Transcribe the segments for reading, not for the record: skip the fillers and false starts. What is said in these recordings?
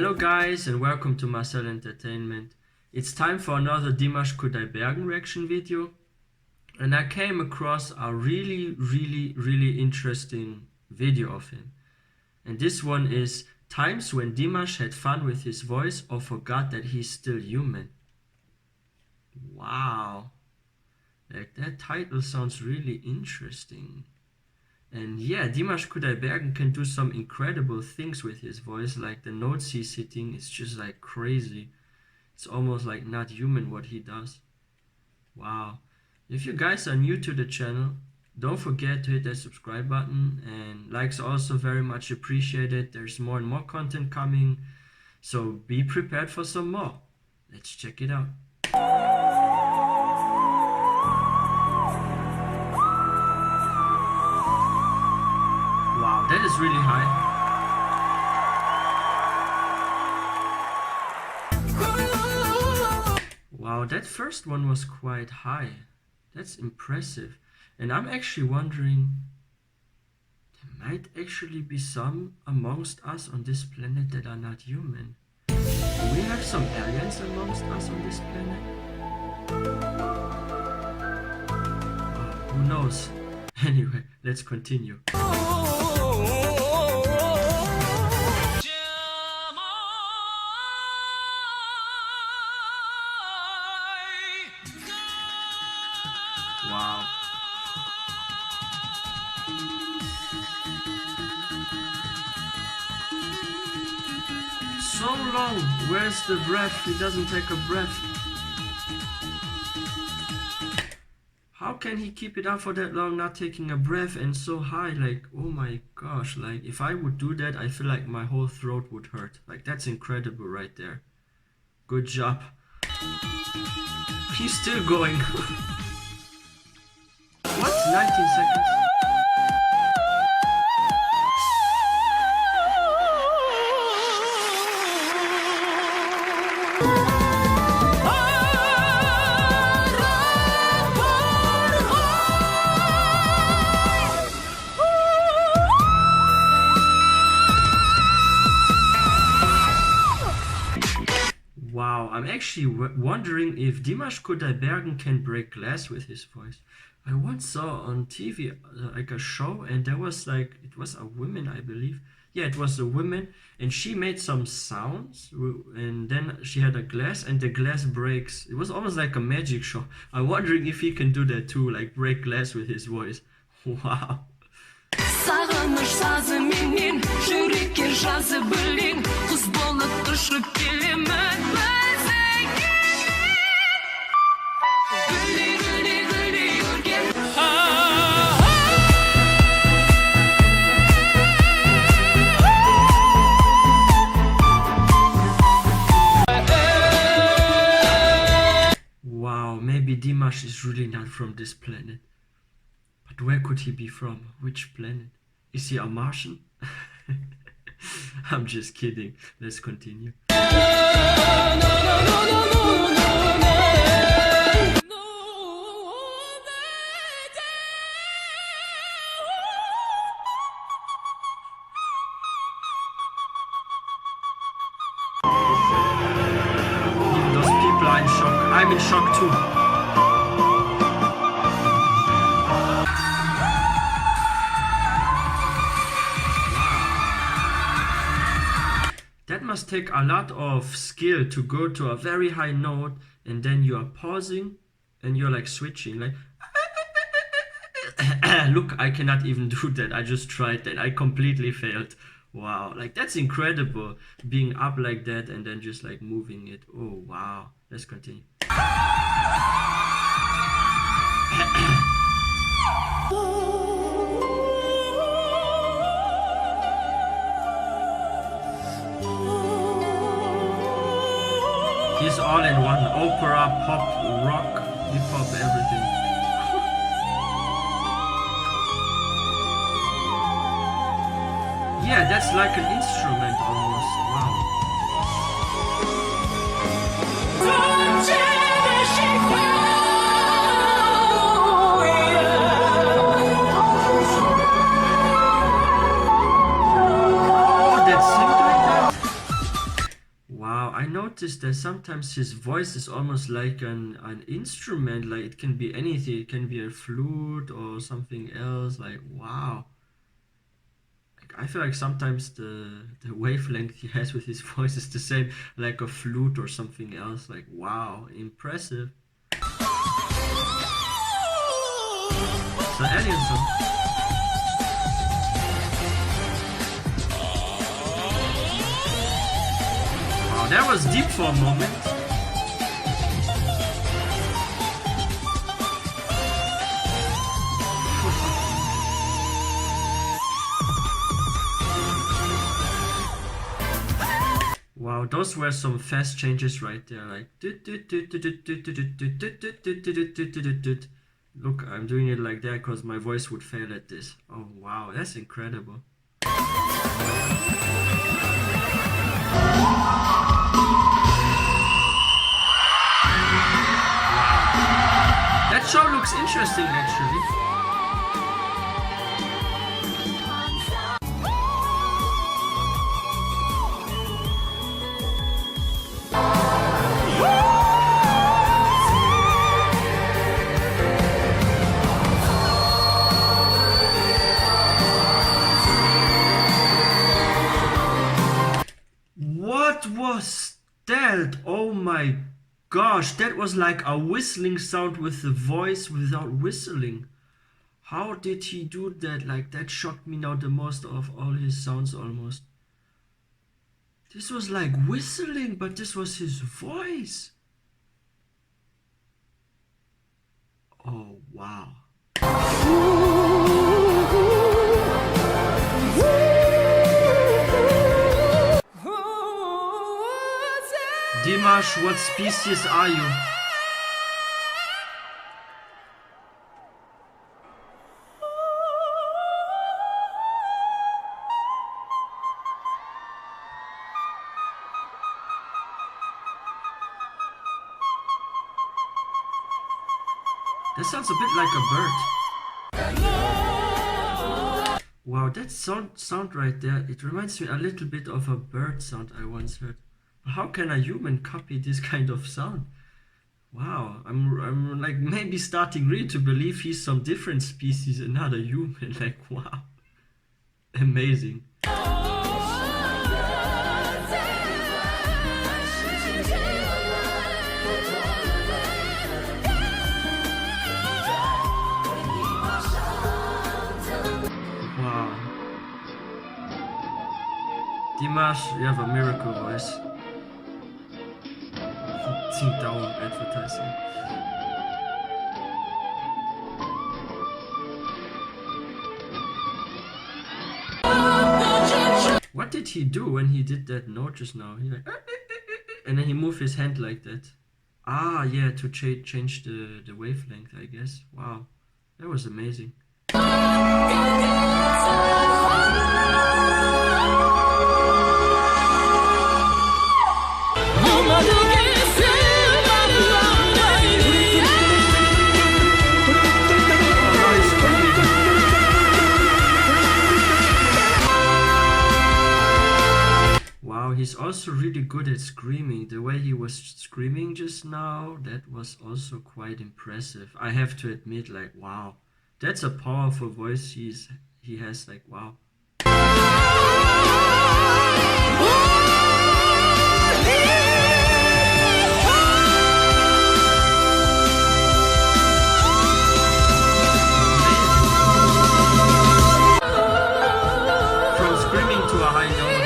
Hello guys and welcome to Marcel Entertainment. It's time for another Dimash Kudaibergens reaction video, and I came across a really interesting video of him. And this one is times when Dimash had fun with his voice or forgot that he's still human. Wow, like that title sounds really interesting. And yeah, Dimash Kudaibergens can do some incredible things with his voice, like the notes he's hitting is just like crazy. It's almost like not human what he does. Wow. If you guys are new to the channel, don't forget to hit that subscribe button, and likes are also very much appreciated. There's more and more content coming, so be prepared for some more. Let's check it out. Wow, that is really high. Wow, that first one was quite high. That's impressive. And I'm actually wondering, there might actually be some amongst us on this planet that are not human. Do we have some aliens amongst us on this planet? Who knows? Anyway, let's continue. Wow. So long. Where's the breath? He doesn't take a breath. How can he keep it up for that long, not taking a breath, and so high? Like, oh my gosh, like if I would do that, I feel like my whole throat would hurt. Like, that's incredible right there. Good job. He's still going. What? 19 seconds? Wow, I'm actually wondering if Dimash Kudaibergens can break glass with his voice. I once saw on TV like a show, and there was like, it was a woman, I believe. Yeah, it was a woman, and she made some sounds, and then she had a glass, and the glass breaks. It was almost like a magic show. I'm wondering if he can do that too, like break glass with his voice. Wow. Maybe Dimash is really not from this planet. But where could he be from? Which planet? Is he a Martian? I'm just kidding. Let's continue. Even those people are in shock. I'm in shock too. That must take a lot of skill to go to a very high note, and then you are pausing and you're like switching, like look, I cannot even do that. I just tried that. I completely failed. Wow, like that's incredible, being up like that and then just like moving it. Oh wow. Let's continue. He's all in one. Opera, pop, rock, hip hop, everything. Yeah, that's like an instrument almost. Wow. noticed that sometimes his voice is almost like an instrument, like it can be anything. It can be a flute or something else. Like, wow. Like, I feel like sometimes the wavelength he has with his voice is the same, like a flute or something else. Like, wow, impressive. So Alien song. Wow, that was deep for a moment. Wow, those were some fast changes right there, like look, I'm doing it like that because my voice would fail at this. Oh wow, that's incredible. That show looks interesting actually. What was that? Oh my gosh, that was like a whistling sound with the voice without whistling. How did he do that? Like, that shocked me now the most of all his sounds almost. This was like whistling, but this was his voice. Oh wow. Dimash, what species are you? That sounds a bit like a bird. Wow, that sound right there, it reminds me a little bit of a bird sound I once heard. How can a human copy this kind of sound? Wow, I'm like maybe starting really to believe he's some different species and not a human. Like, wow. Amazing. Wow. Dimash, you have a miracle voice. Down advertising. What did he do when he did that note just now? He like, and then he moved his hand like that. Ah, yeah, to change the wavelength, I guess. Wow, that was amazing. Wow, he's also really good at screaming. The way he was screaming just now, that was also quite impressive. I have to admit, like, wow, that's a powerful voice he has, like, wow. From screaming to a high note.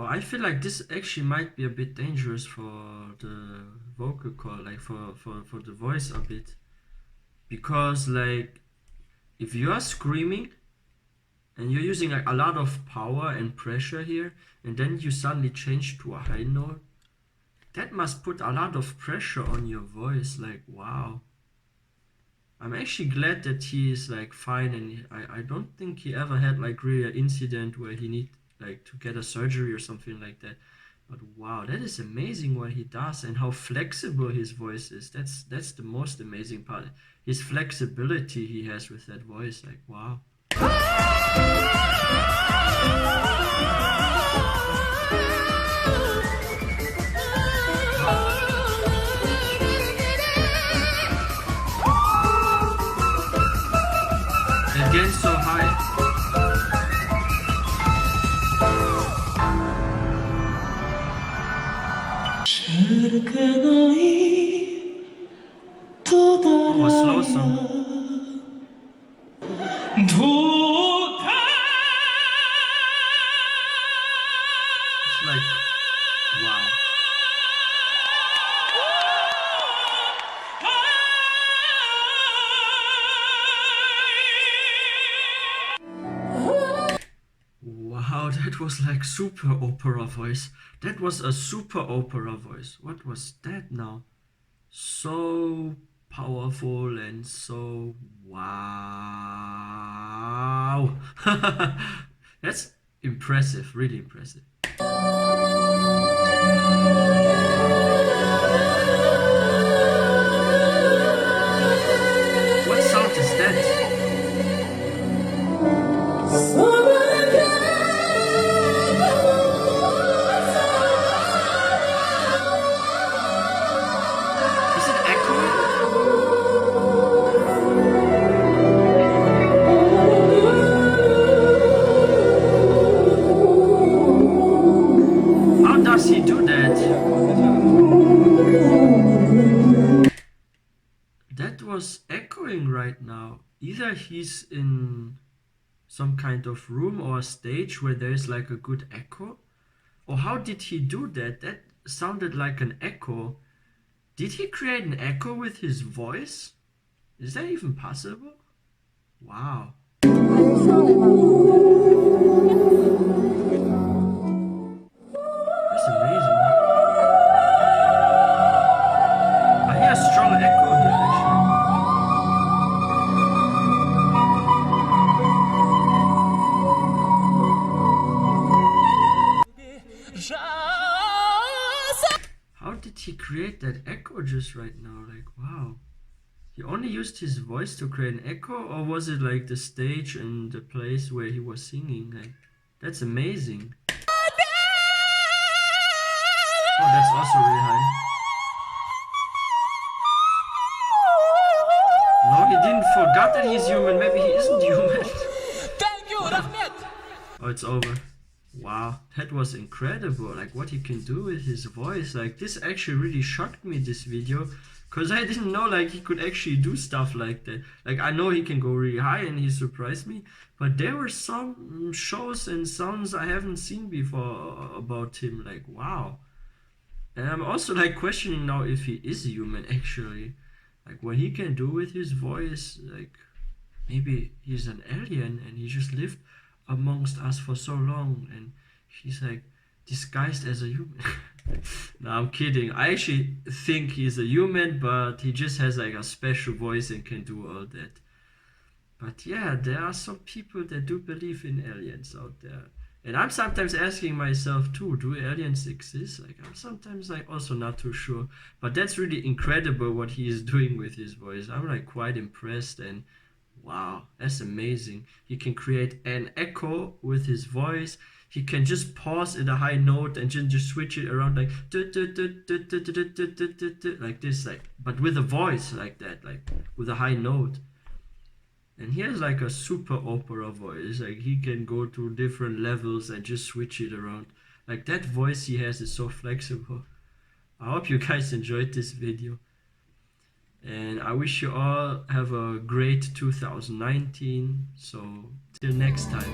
I feel like this actually might be a bit dangerous for the vocal cord, like for the voice a bit. Because like, if you are screaming and you're using like a lot of power and pressure here, and then you suddenly change to a high note, that must put a lot of pressure on your voice. Like, wow. I'm actually glad that he is like fine, and I don't think he ever had like really an incident where he need like to get a surgery or something like that, But wow, that is amazing what he does and how flexible his voice is. That's the most amazing part. His flexibility he has with that voice, like wow. Again, so high. Oh, a slow song. It's like, wow. Wow, that was like super opera voice. That was a super opera voice. What was that now? So powerful and so wow. That's impressive, really impressive. What sound is that? Is it echoing? How does he do that? That was echoing right now. Either he's in some kind of room or a stage where there's like a good echo. Or how did he do that? That sounded like an echo. Did he create an echo with his voice? Is that even possible? Wow. That's amazing. I hear a strong echo here actually. How did he create that echo just right now? Like, wow. He only used his voice to create an echo, or was it like the stage and the place where he was singing? Like, that's amazing. Oh, that's also really high. No, he didn't forget that he's human. Maybe he isn't human. Thank you, Rahmet. Oh, it's over. Wow, that was incredible. Like what he can do with his voice. Like this actually really shocked me, this video. Because I didn't know like he could actually do stuff like that. Like I know he can go really high and he surprised me. But there were some shows and songs I haven't seen before about him. Like wow. And I'm also like questioning now if he is human actually. Like what he can do with his voice. Like maybe he's an alien and he just lived amongst us for so long and he's like disguised as a human. No, I'm kidding. I actually think he's a human, but he just has like a special voice and can do all that. But yeah, there are some people that do believe in aliens out there. And I'm sometimes asking myself too, do aliens exist? Like I'm sometimes like also not too sure. But that's really incredible what he is doing with his voice. I'm like quite impressed and wow, that's amazing. He can create an echo with his voice. He can just pause at a high note and just switch it around like like this, like but with a voice like that, like with a high note. And he has like a super opera voice. Like he can go to different levels and just switch it around. Like that voice he has is so flexible. I hope you guys enjoyed this video. And I wish you all have a great 2019. So till next time.